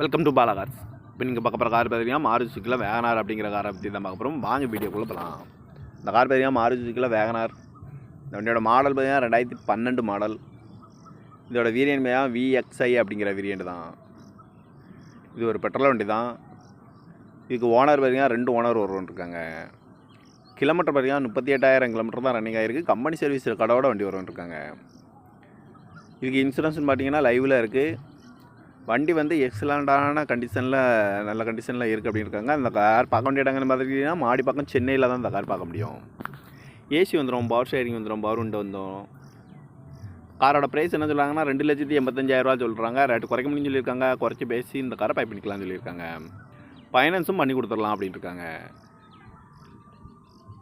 Welcome to Bala cars. இப்போ நீங்கள் பார்க்க போகிற கார் பார்த்தீங்கன்னா மாருதி சுசுக்கியில் வேகனார் அப்படிங்கிற காரை பற்றி தான் பார்க்க போகிறோம். வாங்க வீடியோக்குள்ளே போகலாம். இந்த கார் பார்த்தீங்கன்னா மாருதி சுசுக்கியில் வேகனார். இந்த வண்டியோட மாடல் பார்த்தீங்கன்னா 2012 மாடல். இதோட வேரியன்ட் பார்த்தீங்கன்னா VXI அப்படிங்கிற வேரியன்ட் தான். இது ஒரு பெட்ரோல் வண்டி தான். இதுக்கு ஓனர் பார்த்தீங்கன்னா 2 ஓனர் வருவாங்க. கிலோமீட்டர் பார்த்தீங்கன்னா 38,000 கிலோமீட்டர் தான் ரன்னிங் ஆகிருக்கு. கம்பெனி சர்வீஸ் கடவோட வண்டி வருவாங்க. இதுக்கு இன்சூரன்ஸ்னு பார்த்தீங்கன்னா லைவில் இருக்குது. வண்டி வந்து எக்ஸலண்ட்டான கண்டிஷனில் நல்ல கண்டிஷனில் இருக்குது அப்படின்னு இருக்காங்க. அந்த கார் பார்க்க வேண்டிய இடங்கள் பார்த்துக்கிட்டிங்கன்னா மாடி பக்கம் சென்னையில் தான் இந்த கார் பார்க்க முடியும். ஏசி வந்துடும், பவர் ஷேரிங் வந்துடும், பவர் விண்டோ வந்துடும். காரோட ப்ரைஸ் என்ன சொல்கிறாங்கன்னா 2,85,000 சொல்கிறாங்க. ரேட்டு குறைக்க முடியும்னு சொல்லியிருக்காங்க. குறைச்சி பேசி இந்த காரை பை பண்ணிக்கலாம்னு சொல்லியிருக்காங்க. ஃபைனான்ஸும் பண்ணி கொடுத்துடலாம் அப்படின்ட்டு இருக்காங்க.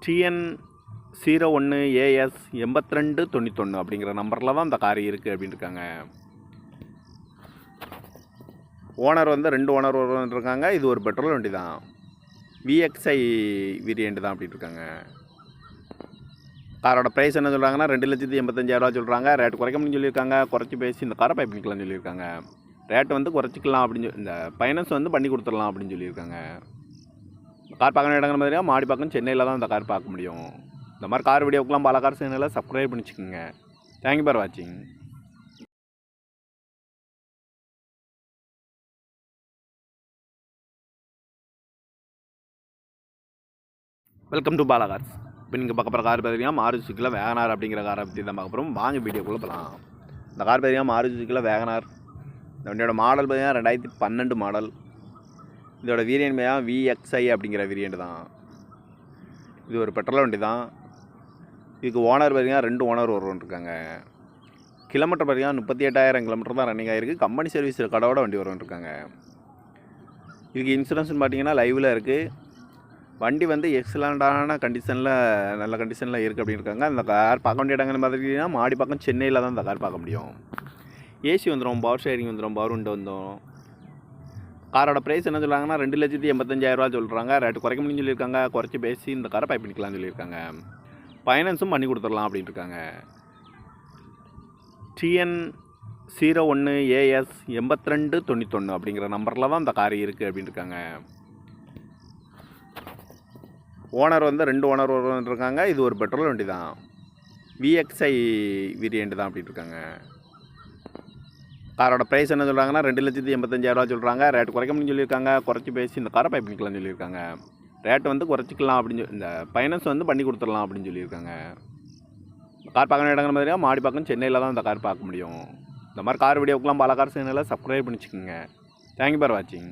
TN01AS 8291 அப்படிங்கிற நம்பரில் தான் இந்த கார் இருக்குது அப்படின்னு இருக்காங்க. ஓனர் வந்து 2 ஓனர் இருக்காங்க. இது ஒரு பெட்ரோல் வண்டி தான். VXI வேரியண்ட் தான் அப்படின்னு இருக்காங்க. காரோட ப்ரைஸ் என்ன சொல்கிறாங்கன்னா 2,85,000 சொல்கிறாங்க. ரேட்டு குறைக்க முடியும்னு சொல்லியிருக்காங்க. குறைச்சி பேசி இந்த காரை பை பண்ணிக்கலாம்னு சொல்லியிருக்காங்க. ரேட்டு வந்து குறைச்சிக்கலாம் அப்படின்னு இந்த ஃபைனான்ஸ் வந்து பண்ணி கொடுத்துடலாம் அப்படின்னு சொல்லியிருக்காங்க. கார் பார்க்க இடங்கிற மாதிரியா மாடி பக்கம் சென்னையில் தான் இந்த கார் பார்க்க முடியும். இந்த மாதிரி கார் வீடியோக்கெலாம் பல கார் சேனலில் சப்ஸ்கிரைப் பண்ணிச்சுக்கோங்க. தேங்க்யூ ஃபார் வாட்சிங். Welcome to Bala cars. இப்போ நீங்கள் பார்க்க போகிற கார் பார்த்தீங்கன்னா மாருதி சுசுக்கியில் வேகனார் அப்படிங்கிற காரை பற்றி தான் பார்க்க போகிறோம். வாங்க வீடியோக்குள்ளே போகலாம். இந்த கார் பார்த்தீங்கன்னா மாருதி சுசுக்கியில் வேகனார். இந்த வண்டியோட மாடல் பார்த்தீங்கன்னா 2012 மாடல். இதோட வேரியன்ட் பார்த்தீங்கன்னா VXI அப்படிங்கிற வேரியன்ட் தான். இது ஒரு பெட்ரோல் வண்டி தான். இதுக்கு ஓனர் பார்த்தீங்கன்னா 2 ஓனர் வருவாங்க. கிலோமீட்டர் பார்த்தீங்கன்னா 38,000 கிலோமீட்டர் தான் ரன்னிங் ஆகிருக்கு. கம்பெனி சர்வீஸ் கடவோட வண்டி வருவாங்க. இதுக்கு இன்சூரன்ஸ்னு பார்த்தீங்கன்னா லைவில் இருக்குது. வண்டி வந்து எக்ஸலண்ட்டான கண்டிஷனில் நல்ல கண்டிஷனில் இருக்குது அப்படின்னு இருக்காங்க. அந்த கார் பார்க்க வேண்டிய இடங்கள் பார்த்துக்கிட்டிங்கன்னா மாடி பக்கம் சென்னையில் தான் இந்த கார் பார்க்க முடியும். ஏசி வந்துடும், பவர் ஷேரிங் வந்துடும், பவர் விண்டோ வந்துடும். காரோட ப்ரைஸ் என்ன சொல்கிறாங்கன்னா 2,85,000 சொல்கிறாங்க. ரேட்டு குறைக்க முடியும்னு சொல்லியிருக்காங்க. குறைச்சி பேசி இந்த காரை பை பண்ணிக்கலாம்னு சொல்லியிருக்காங்க. ஃபைனான்ஸும் பண்ணி கொடுத்துடலாம் அப்படின்னு இருக்காங்க. TN01AS 8291 அப்படிங்கிற நம்பரில் தான் இந்த கார் இருக்குது அப்படின்னு இருக்காங்க. ஓனர் வந்து 2 ஓனர் இருக்காங்க. இது ஒரு பெட்ரோல் வண்டி தான். VXI வேரியண்ட் தான் அப்படின்னு இருக்காங்க. காரோட ப்ரைஸ் என்ன சொல்கிறாங்கன்னா 2,85,000 சொல்கிறாங்க. ரேட்டு குறைக்க முடியும்னு சொல்லியிருக்காங்க. குறைச்சி பேசி இந்த காரை பை பண்ணிக்கலாம்னு சொல்லியிருக்காங்க. ரேட்டு வந்து குறைச்சிக்கலாம் அப்படின்னு இந்த ஃபைனான்ஸ் வந்து பண்ணி கொடுத்துடலாம் அப்படின்னு சொல்லியிருக்காங்க. கார் பார்க்க இடங்கிற மாதிரியா மாடி பக்கம் சென்னையில் தான் இந்த கார் பார்க்க முடியும். இந்த மாதிரி கார் வீடியோக்கெலாம் பல கார் சேனலில் சப்ஸ்கிரைப் பண்ணிச்சுக்கோங்க. தேங்க்யூ ஃபார் வாட்சிங்.